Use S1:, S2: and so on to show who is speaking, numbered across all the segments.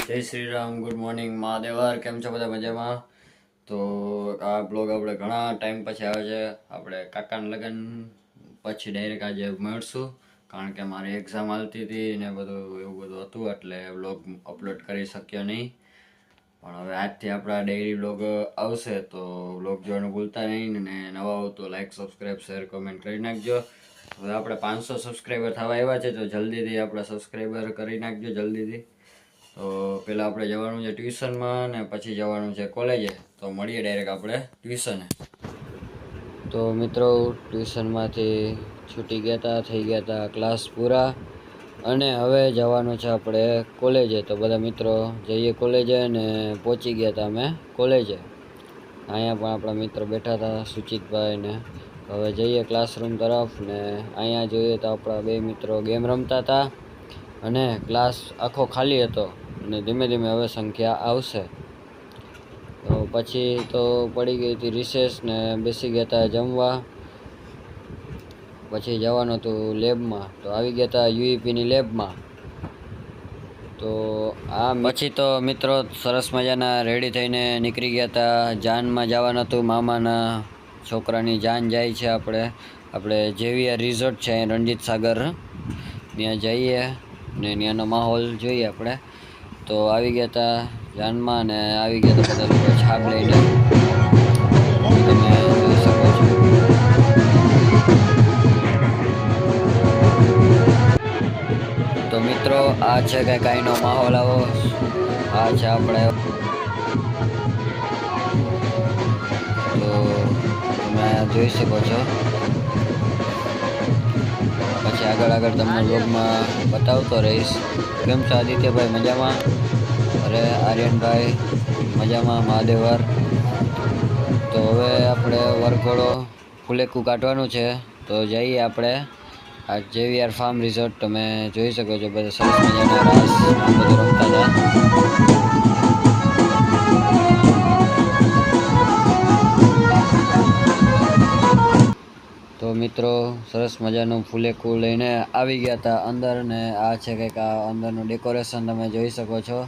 S1: જય Shri Ram, good morning મહાદેવર. કેમ છો બધા મજામાં? તો આ બ્લોગ આપણે ઘણા ટાઈમ પછી આવે છે. આપણે કાકાના લગ્ન પછી ડાયરેક્ટ આજે મળશું, કારણ કે મારી એક્ઝામ હાલતી હતી ને બધું એવું બધું હતું, એટલે બ્લોગ અપલોડ કરી શક્યો નહીં. પણ હવે આજથી આપણા ડેઇલી બ્લોગ આવશે, તો બ્લોગ જોવાનું ભૂલતા નહીં. ને નવા હો તો લાઈક, સબસ્ક્રાઈબ, શેર, કમેન્ટ કરી નાખજો. હવે આપણે 500 સબસ્ક્રાઈબર થવા આવ્યા છે, તો જલ્દીથી આપણે સબસ્ક્રાઈબર કરી નાખજો જલ્દીથી. તો પહેલાં આપણે જવાનું છે ટ્યુશનમાં ને પછી જવાનું છે કોલેજે. તો મળીએ ડાયરેક્ટ આપણે ટ્યુશને. તો મિત્રો ટ્યુશનમાંથી છૂટી ગયા હતા, થઈ ગયા હતા ક્લાસ પૂરા, અને હવે જવાનું છે આપણે કોલેજે. તો બધા મિત્રો જઈએ કોલેજે, ને પહોંચી ગયા હતા અમે કોલેજે. અહીંયા પણ આપણા મિત્રો બેઠા હતા, સુચિતભાઈ ને. હવે જઈએ ક્લાસરૂમ તરફ, ને અહીંયા જોઈએ તો આપણા બે મિત્રો ગેમ રમતા હતા, અને ક્લાસ આખો ખાલી હતો. અને ધીમે ધીમે હવે સંખ્યા આવશે. તો પછી તો પડી ગઈ હતી રિસેસ, ને બેસી ગયા હતા જમવા. પછી જવાનું હતું લેબમાં, તો આવી ગયા હતા યુઈપીની લેબમાં. તો આ પછી તો મિત્રો સરસ મજાના રેડી થઈને નીકળી ગયા હતા. જાનમાં જવાનું હતું, મામાના છોકરાની જાન જાય છે. આપણે જેવીઆર રિઝોર્ટ છે રણજીત સાગર, ત્યાં જઈએ ને ત્યાંનો માહોલ જોઈએ આપણે. તો આવી ગયા હતા જાનમાં, ને આવી ગયા હતા બધા લોકો છાપ લઈને, તમે જોઈ શકો છો. તો મિત્રો આ છે કે કાંઈનો માહોલ આવો. આ છે આપણે, તો તમે જોઈ શકો છો. પછી આગળ તમને બ્લોગમાં બતાવતો રહીશ. કેમ છો આદિત્યભાઈ? મજામાં? અરે આર્યનભાઈ મજામાં, મહાદેવર. તો હવે આપણે વરઘોડો ફુલેકું કાઢવાનું છે, તો જઈએ આપણે આ જેવીઆર ફાર્મ રિઝોર્ટ. તમે જોઈ શકો છો બધા સરસ મજાના રાસ બધું રમતા હતા. તો મિત્રો સરસ મજાનું ફુલેકું લઈને આવી ગયા હતા અંદર, ને આ છે કંઈક આ અંદરનું ડેકોરેશન તમે જોઈ શકો છો.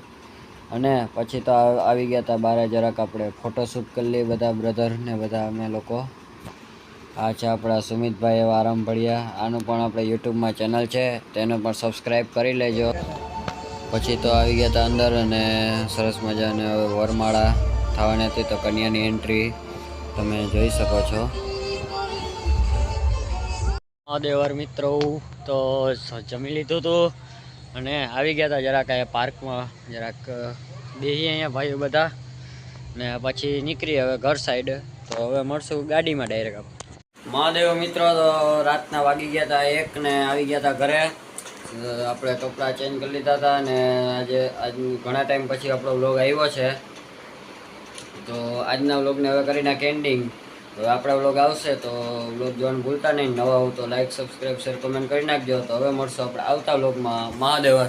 S1: અને પછી તો આવી ગયા હતા બહાર, જરાક આપણે ફોટોશૂટ કરી લઈએ બધા બ્રધર ને બધા અમે લોકો. આ છે આપણા સુમિતભાઈ એવા આરામ પડ્યા. આનું પણ આપણે યુટ્યુબમાં ચેનલ છે, તેને પણ સબસ્ક્રાઈબ કરી લેજો. પછી તો આવી ગયા હતા અંદર, અને સરસ મજાને હવે વરમાળા થવાની હતી, તો કન્યાની એન્ટ્રી તમે જોઈ શકો છો. મહાદેવર મિત્રો તો જમી લીધું હતું, અને આવી ગયા હતા જરાક અહીંયા પાર્કમાં, જરાક બેસી અહીંયા ભાઈઓ બધા, ને પછી નીકળી હવે ઘર સાઈડ. તો હવે મળશું ગાડીમાં ડાયરેક્ટ. મહાદેવ મિત્રો તો રાતના વાગી ગયા હતા 1, ને આવી ગયા હતા ઘરે. આપણે કપડાં ચેન્જ કરી લીધા હતા, ને આજે ઘણા ટાઈમ પછી આપણો વ્લોગ આવ્યો છે. તો આજના વ્લોગને હવે કરી નાખે એન્ડિંગ. હવે આપણા વ્લોગ આવશે, તો વ્લોગ જોવાનું ભૂલતા નહીં. નવા હો તો લાઈક, સબસ્ક્રાઈબ, શેર, કમેન્ટ કરી નાખજો. તો હવે મળશું આપણે આવતા વ્લોગમાં. મહાદેવર.